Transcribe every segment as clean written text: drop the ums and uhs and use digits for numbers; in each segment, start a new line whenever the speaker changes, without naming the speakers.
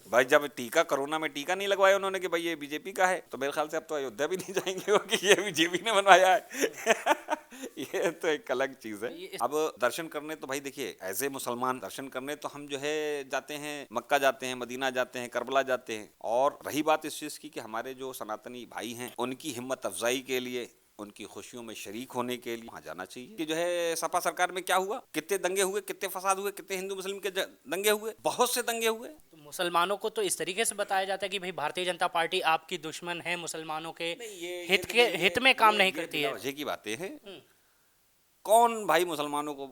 भाई जब टीका कोरोना में टीका नहीं लगवाया उन्होंने कि भाई ये बीजेपी का है, तो मेरे ख्याल से अब तो अयोध्या भी नहीं जाएंगे वो कि ये बीजेपी ने बनवाया है। ये तो एक अलग चीज है। अब दर्शन करने तो भाई देखिए, एज ए मुसलमान दर्शन करने तो हम जो है जाते हैं, मक्का जाते हैं, मदीना जाते हैं, करबला जाते हैं। और रही बात इस चीज की कि हमारे जो सनातनी भाई हैं उनकी हिम्मत अफजाई के लिए, उनकी खुशियों में शरीक होने के लिए वहां जाना चाहिए। कि जो है सपा सरकार में क्या हुआ, कितने दंगे हुए, कितने फसाद हुए, कितने हिंदू मुस्लिम के दंगे हुए, बहुत से दंगे हुए।
तो मुसलमानों को तो इस तरीके से बताया जाता है कि भाई भारतीय जनता पार्टी आपकी दुश्मन है, मुसलमानों के हित में काम नहीं करती है।
वजह की बातें हैं। कौन भाई मुसलमानों को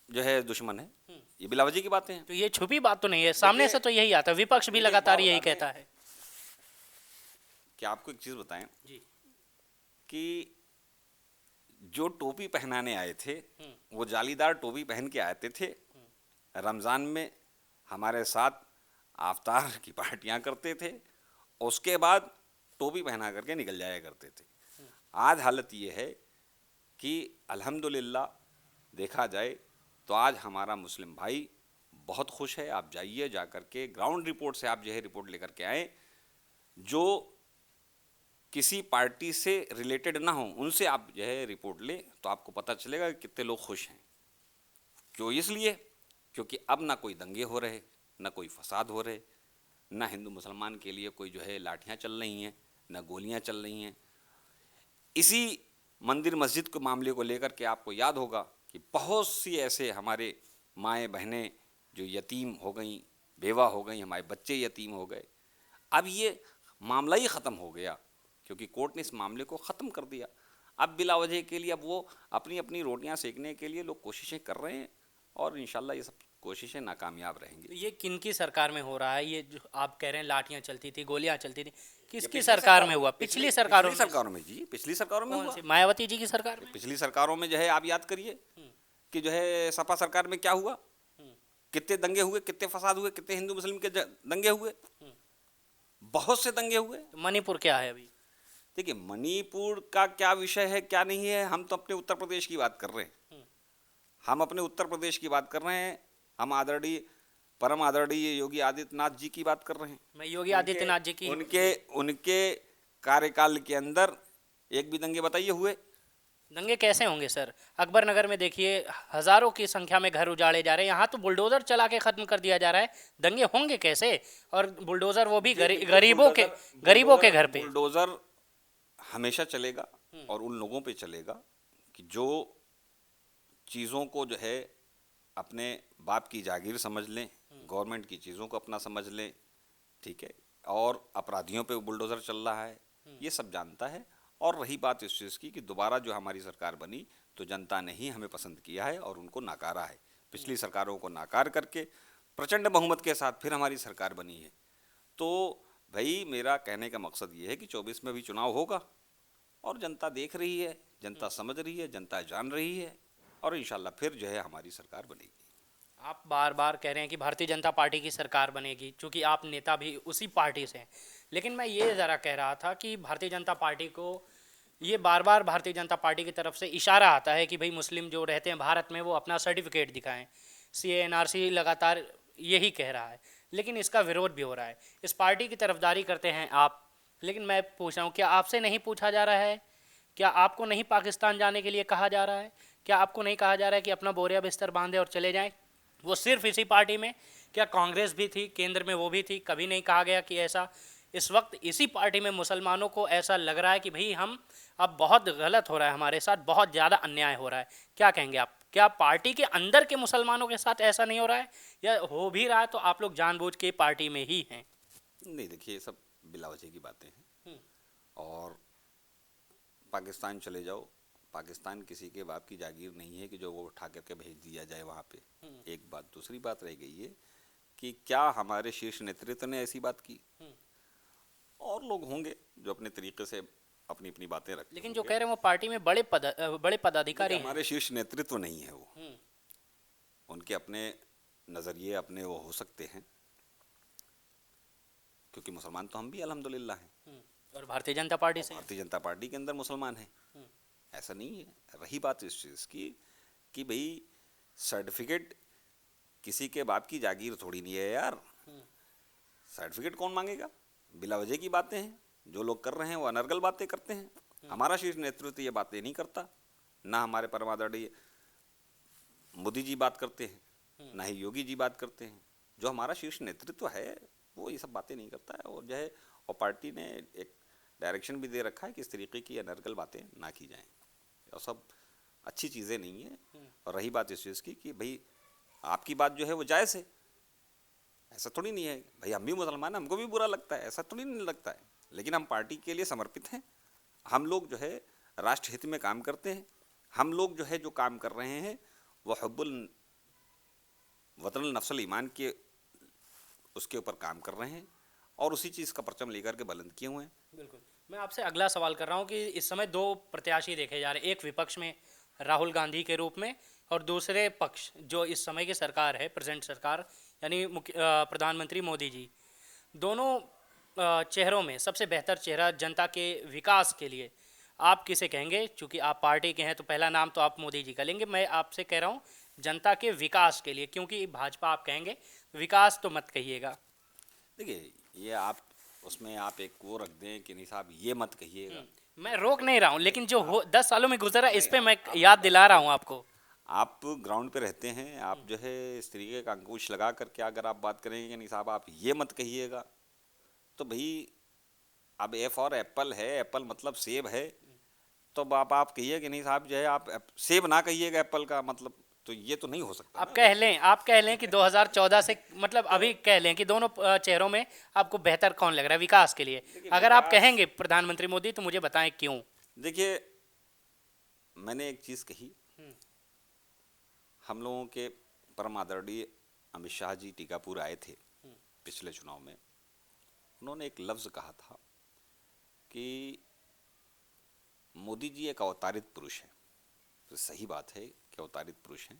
जो है दुश्मन है, ये बिला वजह की बातें हैं।
तो ये छुपी बात तो नहीं है, सामने से तो यही आता है, विपक्ष भी लगातार यही कहता है।
क्या आपको एक चीज बताएं
जी।
कि जो टोपी पहनाने आए थे वो जालीदार टोपी पहन के आते थे, रमजान में हमारे साथ आफ्तार की पार्टियां करते थे, उसके बाद टोपी पहना करके निकल जाया करते थे। आज हालत ये है कि अल्हम्दुलिल्लाह देखा जाए तो आज हमारा मुस्लिम भाई बहुत खुश है। आप जाइए, जा करके ग्राउंड रिपोर्ट से आप जो है रिपोर्ट लेकर के आए, जो किसी पार्टी से रिलेटेड ना हो उनसे आप जो है रिपोर्ट लें तो आपको पता चलेगा कि कितने लोग खुश हैं। क्यों? इसलिए क्योंकि अब ना कोई दंगे हो रहे, ना कोई फसाद हो रहे, ना हिंदू मुसलमान के लिए कोई जो है लाठियां चल रही हैं, ना गोलियां चल रही हैं। इसी मंदिर मस्जिद के मामले को लेकर के आपको याद होगा कि बहुत सी ऐसे हमारे माएँ बहनें जो यतीम हो गई, बेवा हो गई, हमारे बच्चे यतीम हो गए। अब ये मामला ही ख़त्म हो गया क्योंकि कोर्ट ने इस मामले को ख़त्म कर दिया। अब बिला वजह के लिए अब वो अपनी अपनी रोटियां सेकने के लिए लोग कोशिशें कर रहे हैं और इंशाल्लाह ये सब कोशिशें नाकामयाब रहेंगी।
तो ये किनकी सरकार में हो रहा है? ये जो आप कह रहे हैं लाठियां चलती थी, गोलियां चलती थी,
ये
किसकी सरकार में हुआ?
पिछली
पिछली सरकारों में?
सरकारों में जी, पिछली सरकारों में
कौन
हुआ।
सी, मायावती जी की सरकार में?
पिछली सरकारों में जो है आप याद करिए कि जो है सपा सरकार में क्या हुआ, कितने दंगे हुए, कितने फसाद हुए, कितने हिंदू मुस्लिम के दंगे हुए, बहुत से दंगे हुए।
तो मणिपुर क्या है अभी?
देखिए मणिपुर का क्या विषय है क्या नहीं है, हम तो अपने उत्तर प्रदेश की बात कर रहे हैं। हम अपने उत्तर प्रदेश की बात कर रहे हैं। हम आदरणीय परम आदरणीय योगी आदित्यनाथ जी की बात कर रहे हैं।
मैं योगी आदित्यनाथ जी की
उनके उनके कार्यकाल के अंदर एक भी दंगे बताइए हुए?
दंगे कैसे होंगे सर? अकबर नगर में देखिए, हजारों की संख्या में घर उजाड़े जा रहे हैं, यहाँ तो बुलडोजर चला के खत्म कर दिया जा रहा है। दंगे होंगे कैसे? और बुलडोजर वो भी गरीबों के घर पे।
बुलडोजर हमेशा चलेगा और उन लोगों पे चलेगा कि जो चीज़ों को जो है अपने बाप की जागीर समझ लें, गवर्नमेंट की चीज़ों को अपना समझ लें, ठीक है, और अपराधियों पे बुलडोज़र चल रहा है, ये सब जानता है। और रही बात इस चीज़ की कि दोबारा जो हमारी सरकार बनी तो जनता ने ही हमें पसंद किया है और उनको नाकारा है। पिछली सरकारों को नाकार करके प्रचंड बहुमत के साथ फिर हमारी सरकार बनी है। तो भाई मेरा कहने का मकसद ये है कि 24 में भी चुनाव होगा और जनता देख रही है, जनता समझ रही है, जनता जान रही है और इंशाल्लाह फिर जो है हमारी सरकार बनेगी।
आप बार बार कह रहे हैं कि भारतीय जनता पार्टी की सरकार बनेगी, चूंकि आप नेता भी उसी पार्टी से हैं। लेकिन मैं ये ज़रा कह रहा था कि भारतीय जनता पार्टी को ये बार बार भारतीय जनता पार्टी की तरफ से इशारा आता है कि भाई मुस्लिम जो रहते हैं भारत में वो अपना सर्टिफिकेट दिखाएं। CA NRC लगातार यही कह रहा है, लेकिन इसका विरोध भी हो रहा है। इस पार्टी की तरफदारी करते हैं आप, लेकिन मैं पूछ रहा हूँ, क्या आपसे नहीं पूछा जा रहा है? क्या आपको नहीं पाकिस्तान जाने के लिए कहा जा रहा है? क्या आपको नहीं कहा जा रहा है कि अपना बोरिया बिस्तर बांधे और चले जाएं? वो सिर्फ इसी पार्टी में, क्या कांग्रेस भी थी केंद्र में, वो भी थी, कभी नहीं कहा गया कि ऐसा? इस वक्त इसी पार्टी में मुसलमानों को ऐसा लग रहा है कि भाई हम अब बहुत गलत हो रहा है, हमारे साथ बहुत ज़्यादा अन्याय हो रहा है। क्या कहेंगे आप? क्या पार्टी के अंदर के मुसलमानों के साथ ऐसा नहीं हो रहा है, या हो भी रहा है तो आप लोग जानबूझ के पार्टी में ही हैं?
नहीं देखिए, ये सब बिलावजे की बातें हैं। और पाकिस्तान चले जाओ, पाकिस्तान किसी के बाप की जागीर नहीं है कि जो वो उठा करके भेज दिया जाए वहाँ पे। एक बात। दूसरी बात रह गई है कि क्या हमारे शीर्ष नेतृत्व ने ऐसी बात की? और लोग होंगे जो अपने तरीके से अपनी अपनी बातें रखते
लेकिन जो
होंगे।
कह रहे हैं वो पार्टी में बड़े पदाधिकारी हैं।
हमारे शीर्ष नेतृत्व नहीं है वो, उनके अपने नज़रिए अपने वो हो सकते हैं, क्योंकि मुसलमान तो हम भी अल्हम्दुलिल्लाह हैं
और भारतीय जनता पार्टी से।
भारतीय जनता पार्टी के अंदर मुसलमान हैं, ऐसा नहीं है। रही बात इस चीज़ की कि भाई सर्टिफिकेट किसी के बाप की जागीर थोड़ी नहीं है यार। सर्टिफिकेट कौन मांगेगा? बिला वजह की बातें हैं, जो लोग कर रहे हैं वो अनर्गल बातें करते हैं। हमारा शीर्ष नेतृत्व ये बातें नहीं करता, ना हमारे परमादरणीय मोदी जी बात करते हैं, ना ही योगी जी बात करते हैं। जो हमारा शीर्ष नेतृत्व है वो ये सब बातें नहीं करता है, और जो है और पार्टी ने एक डायरेक्शन भी दे रखा है कि इस तरीके की अनर्गल बातें ना की जाएं, और सब अच्छी चीज़ें नहीं है। और रही बात इस चीज़ की कि भाई आपकी बात जो है वो जायज़ है, ऐसा थोड़ी नहीं है भाई, हम भी मुसलमान हैं, हमको भी बुरा लगता है, ऐसा थोड़ी नहीं लगता है, लेकिन हम पार्टी के लिए समर्पित हैं। हम लोग जो है राष्ट्र हित में काम करते हैं। हम लोग जो है जो काम कर रहे हैं वो हुब्बुल वतन नफ्सल ईमान के उसके ऊपर काम कर रहे हैं, और उसी चीज़ का परचम लेकर के बुलंद किए हुए हैं।
बिल्कुल। मैं आपसे अगला सवाल कर रहा हूँ कि इस समय दो प्रत्याशी देखे जा रहे हैं, एक विपक्ष में राहुल गांधी के रूप में, और दूसरे पक्ष जो इस समय की सरकार है, प्रेजेंट सरकार, यानी प्रधानमंत्री मोदी जी। दोनों चेहरों में सबसे बेहतर चेहरा जनता के विकास के लिए आप किसे कहेंगे? चूंकि आप पार्टी के हैं तो पहला नाम तो आप मोदी जी का लेंगे। मैं आपसे कह रहा हूँ जनता के विकास के लिए, क्योंकि भाजपा आप कहेंगे, विकास तो मत कहिएगा।
देखिए, ये आप उसमें आप एक वो रख दें कि नहीं साहब ये मत कहिएगा।
मैं रोक नहीं रहा हूँ, लेकिन जो 10 सालों में गुजरा इस पे मैं याद दिला रहा हूँ आपको।
आप ग्राउंड पे रहते हैं, आप जो है इस तरीके का अंकुश लगा करके अगर आप बात करेंगे कि नहीं साहब आप ये मत कहिएगा, तो भाई अब एफ और एप्पल है, एप्पल मतलब सेब है, तो अब आप कहिए कि नहीं साहब जो है आप सेब ना कहिएगा एप्पल का मतलब, तो ये तो नहीं हो सकता
आप
ना।
कह लें कि 2014 से, मतलब अभी कह लें कि दोनों चेहरों में आपको बेहतर कौन लग रहा है विकास के लिए? अगर आप कहेंगे प्रधानमंत्री मोदी तो मुझे बताएं क्यों।
देखिए, मैंने एक चीज़ कही, हम लोगों के परम आदरणीय अमित शाह जी टीकापुर आए थे पिछले चुनाव में। उन्होंने एक लफ्ज़ कहा था कि मोदी जी एक अवतारित पुरुष है। तो सही बात है कि अवतारित पुरुष हैं,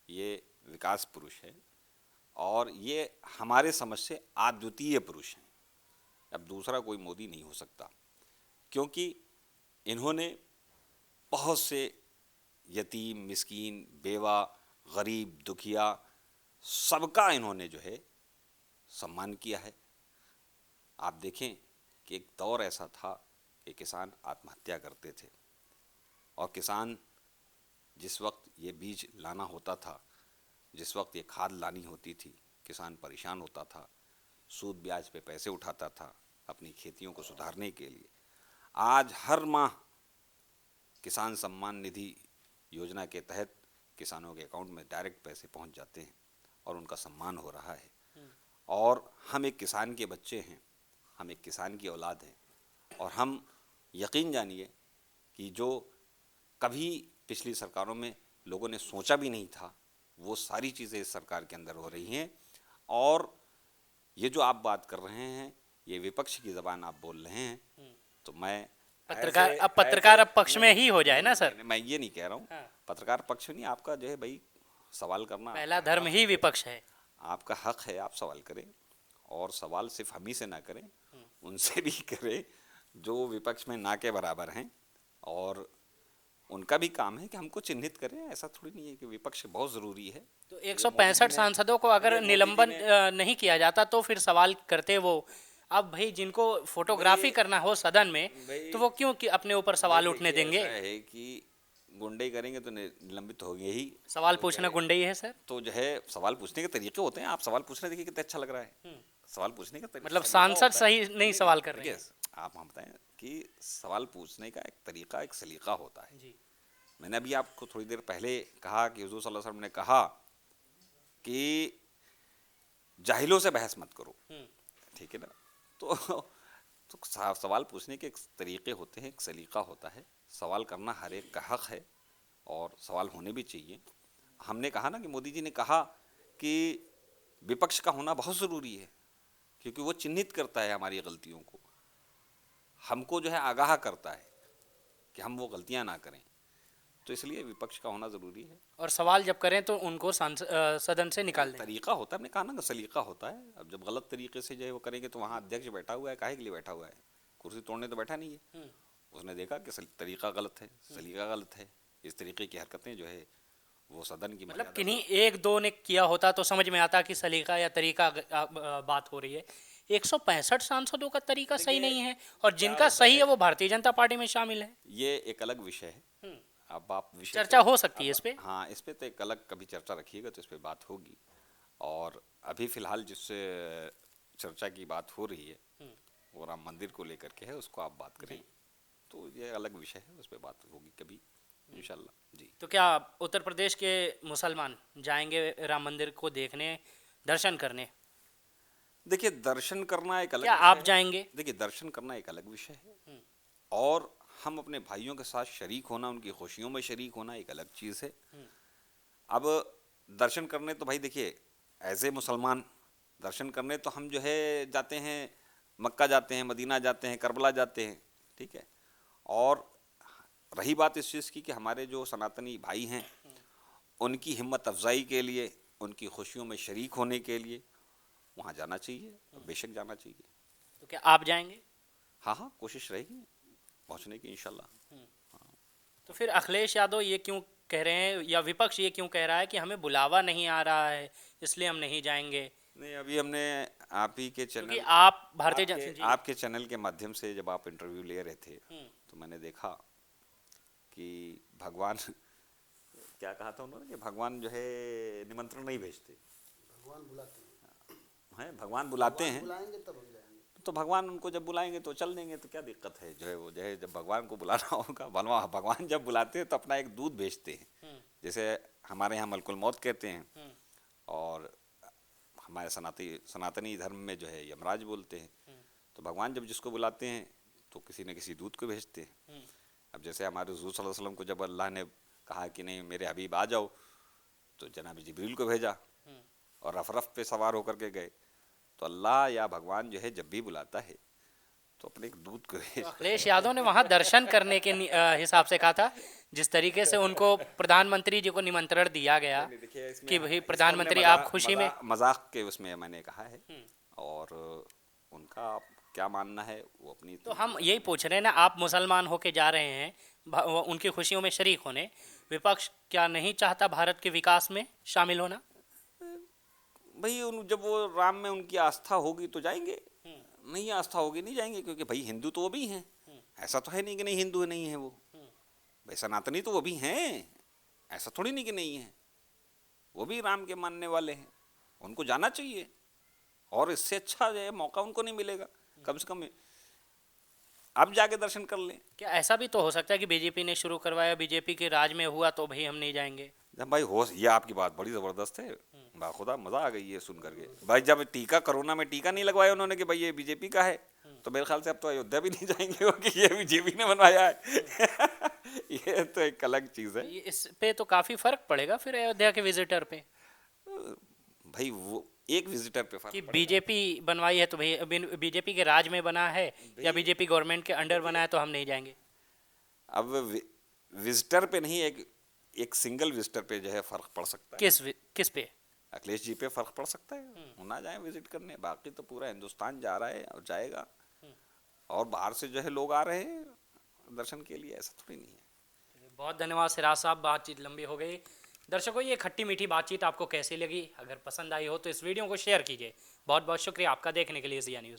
ये विकास पुरुष है, और ये हमारे समझ से अद्वितीय पुरुष हैं। अब दूसरा कोई मोदी नहीं हो सकता, क्योंकि इन्होंने बहुत से यतीम, मिस्कीन, बेवा, गरीब, दुखिया, सबका इन्होंने जो है सम्मान किया है। आप देखें कि एक दौर ऐसा था कि किसान आत्महत्या करते थे, और किसान जिस वक्त ये बीज लाना होता था, जिस वक्त ये खाद लानी होती थी, किसान परेशान होता था, सूद ब्याज पे पैसे उठाता था अपनी खेतियों को सुधारने के लिए। आज हर माह किसान सम्मान निधि योजना के तहत किसानों के अकाउंट में डायरेक्ट पैसे पहुंच जाते हैं और उनका सम्मान हो रहा है। और हम एक किसान के बच्चे हैं, हम एक किसान की औलाद हैं, और हम यकीन जानिए कि जो कभी पिछली सरकारों में लोगों ने सोचा भी नहीं था, वो सारी चीज़ें इस सरकार के अंदर हो रही हैं। और ये जो आप बात कर रहे हैं, ये विपक्ष की ज़बान आप बोल रहे हैं, तो मैं
पत्रकार अब पक्ष में ही हो जाए ना सर।
मैं ये नहीं कह रहा हूँ,
हाँ।
पत्रकार पक्ष नहीं, आपका जो है भाई सवाल करना
पहला धर्म ही विपक्ष है।
आपका हक है, आप सवाल करें, और सवाल सिर्फ हम ही से ना करें, उनसे भी करें जो विपक्ष में ना के बराबर हैं, और उनका भी काम है कि हमको चिन्हित करें। ऐसा थोड़ी नहीं है कि विपक्ष बहुत ज़रूरी है।
तो 165 सांसदों को अगर निलंबन नहीं किया जाता तो फिर सवाल करते वो। अब भाई जिनको फोटोग्राफी करना हो सदन में, तो वो क्यों कि अपने ऊपर सवाल उठने देंगे?
ऐसा है कि गुंडे करेंगे तो निलंबित होंगे ही।
सवाल पूछना गुंडई है सर।
तो जो है सवाल पूछने के तरीके होते हैं, आप सवाल पूछने देखिए कितना अच्छा लग रहा है। सवाल पूछने का
मतलब
सलीका
सांसद
होता है।
सही नहीं सवाल कर रहे हैं।
देखिए, आप हम बताएं कि सवाल पूछने का एक तरीका, एक सलीका होता है।
जी।
मैंने अभी आपको थोड़ी देर पहले कहा कि हुजूर सल्लल्लाहु अलैहि वसल्लम ने कहा कि जाहिलों से बहस मत करो, ठीक है ना। तो सवाल पूछने के एक तरीके होते हैं, एक सलीका होता है। सवाल करना हर एक का हक है, और सवाल होने भी चाहिए। हमने कहा ना कि मोदी जी ने कहा कि विपक्ष का होना बहुत ज़रूरी है, क्योंकि वो चिन्हित करता है हमारी गलतियों को, हमको जो है आगाह करता है कि हम वो गलतियां ना करें। तो इसलिए विपक्ष का होना ज़रूरी है।
और सवाल जब करें तो उनको सदन से निकाल दें।
तरीका होता है, हमने कहा ना कि सलीका होता है। अब जब गलत तरीके से जो है वो करेंगे तो वहाँ अध्यक्ष बैठा हुआ है, काहे के लिए बैठा हुआ है? कुर्सी तोड़ने तो बैठा नहीं है। उसने देखा कि तरीका गलत है, सलीका गलत है, इस तरीके की हरकतें जो है वो सदन की
मतलब
मर्यादा
किन्हीं एक दो ने किया होता तो समझ में आता कि सलीका या तरीका बात हो रही है। 165 सांसदों का तरीका सही
देखिए,
नहीं है और
क्या
जिनका
होता
सही है
है,
वो भारतीय जनता पार्टी में शामिल है।
ये एक अलग विषय है। अब आप विषय
चर्चा
पे,
हो सकती है
अब
इस पे।
हाँ, इस पे तो एक अलग कभी चर्चा रखिएगा तो इस पे बात होगी। और अभी फिलहाल जिससे चर्चा की बात हो रही है वो राम मंदिर को लेकर के है, उसको आप बात करें तो ये अलग विषय है, उस पे बात होगी कभी इंशाल्लाह जी।
तो क्या उत्तर प्रदेश के मुसलमान जाएंगे राम मंदिर को देखने, दर्शन करने?
देखिए, दर्शन करना एक अलग
क्या
विषय
आप
है।
जाएंगे?
देखिए, दर्शन करना एक अलग विषय है और हम अपने भाइयों के साथ शरीक होना, उनकी खुशियों में शरीक होना एक अलग चीज़ है। अब दर्शन करने तो भाई देखिए, एज ए मुसलमान दर्शन करने तो हम जो है जाते हैं, मक्का जाते हैं, मदीना जाते हैं, करबला जाते हैं, ठीक है। और रही बात इस चीज़ की कि हमारे जो सनातनी भाई हैं उनकी हिम्मत अफजाई के लिए, उनकी खुशियों में शरीक होने के लिए वहाँ जाना चाहिए, बेशक जाना चाहिए।
तो क्या आप जाएंगे?
हाँ हाँ, कोशिश रहेगी पहुँचने की इंशाल्लाह।
तो फिर अखिलेश यादव ये क्यों कह रहे हैं या विपक्ष ये क्यों कह रहा है कि हमें बुलावा नहीं आ रहा है इसलिए हम नहीं जाएंगे?
नहीं, अभी हमने आप ही के
क्योंकि
चैनल,
आप भारतीय
आपके
जनता जी।
आपके चैनल के माध्यम से जब आप इंटरव्यू ले रहे थे तो मैंने देखा कि भगवान क्या कहा था उन्होंने कि भगवान जो है निमंत्रण नहीं भेजते
भगवान बुलाते
हैं, भगवान बुलाते
हैं,
हैं।
बुलाएंगे तब हम जाएंगे।
तो भगवान उनको जब बुलाएंगे तो चल देंगे, तो क्या दिक्कत है, जो है वो जो है जब भगवान को बुलाना होगा, भगवान जब बुलाते हैं तो अपना एक दूत भेजते हैं, जैसे हमारे यहाँ मलकुल मौत कहते हैं और हमारे सनातनी धर्म में जो है यमराज बोलते हैं। तो भगवान जब जिसको बुलाते हैं तो किसी न किसी दूत को भेजते हैं। अब जैसे हमारे हुज़ूर सल्लल्लाहु अलैहि वसल्लम को जब अल्लाह ने कहा कि नहीं मेरे हबीब आ जाओ, तो जनाब जिब्रील को भेजा और रफ पे सवार होकर के गए। तो अल्लाह या भगवान जो है जब भी बुलाता है तो अपने एक दूत को
तो अखिलेश यादव ने वहां दर्शन करने के हिसाब से कहा था, जिस तरीके से उनको प्रधानमंत्री जी को निमंत्रण दिया गया कि भाई प्रधानमंत्री आप खुशी में।
मजाक के उसमें मैंने कहा है और उनका क्या मानना है वो अपनी।
तो हम यही पूछ रहे हैं ना, आप मुसलमान होके जा रहे हैं उनकी खुशियों में शरीक होने, विपक्ष क्या नहीं चाहता भारत के विकास में शामिल होना?
भाई जब वो राम में उनकी आस्था होगी तो जाएंगे, नहीं आस्था होगी नहीं जाएंगे, क्योंकि भाई हिंदू तो वो भी हैं, ऐसा तो है नहीं कि नहीं हिंदू नहीं है वो, भाई सनातनी तो वो भी हैं, ऐसा थोड़ी नहीं कि नहीं है, वो भी राम के मानने वाले हैं, उनको जाना चाहिए और इससे अच्छा जो है मौका उनको नहीं मिलेगा। कम से कम अब जाके दर्शन कर लें।
क्या ऐसा भी तो हो सकता है कि बीजेपी ने शुरू करवाया, बीजेपी के राज में हुआ तो भाई हम नहीं जाएंगे?
जब भाई हो, ये आपकी बात बड़ी ज़बरदस्त है, बाखुदा मज़ा आ गई ये सुन करके। भाई जब टीका कोरोना में टीका नहीं लगवाया उन्होंने कि भाई ये बीजेपी का है, तो मेरे ख्याल से अब तो अयोध्या भी नहीं जाएंगे क्योंकि ये बीजेपी ने बनवाया है ये तो एक अलग चीज़ है।
इस पे तो काफी फर्क पड़ेगा फिर अयोध्या के विजिटर पे,
भाई वो एक विजिटर पे फर्क
कि
पड़ेगा।
बीजेपी बनवाई है तो भाई बीजेपी के राज में बना है या बीजेपी गवर्नमेंट के अंडर बना है तो हम नहीं जाएंगे।
अब विजिटर पे नहीं, एक सिंगल विजिटर पे जो है फर्क पड़ सकता है।
किस पे?
अखिलेश जी पे फर्क पड़ सकता है, वो ना जाए विजिट करने, बाकी तो पूरा हिंदुस्तान जा रहा है और जाएगा, और बाहर से जो है लोग आ रहे हैं दर्शन के लिए, ऐसा थोड़ी नहीं है।
बहुत धन्यवाद सिराज साहब, बातचीत लंबी हो गई। दर्शकों, ये खट्टी मीठी बातचीत आपको कैसी लगी? अगर पसंद आई हो तो इस वीडियो को शेयर कीजिए। बहुत बहुत शुक्रिया आपका देखने के लिए ज़िया न्यूज़।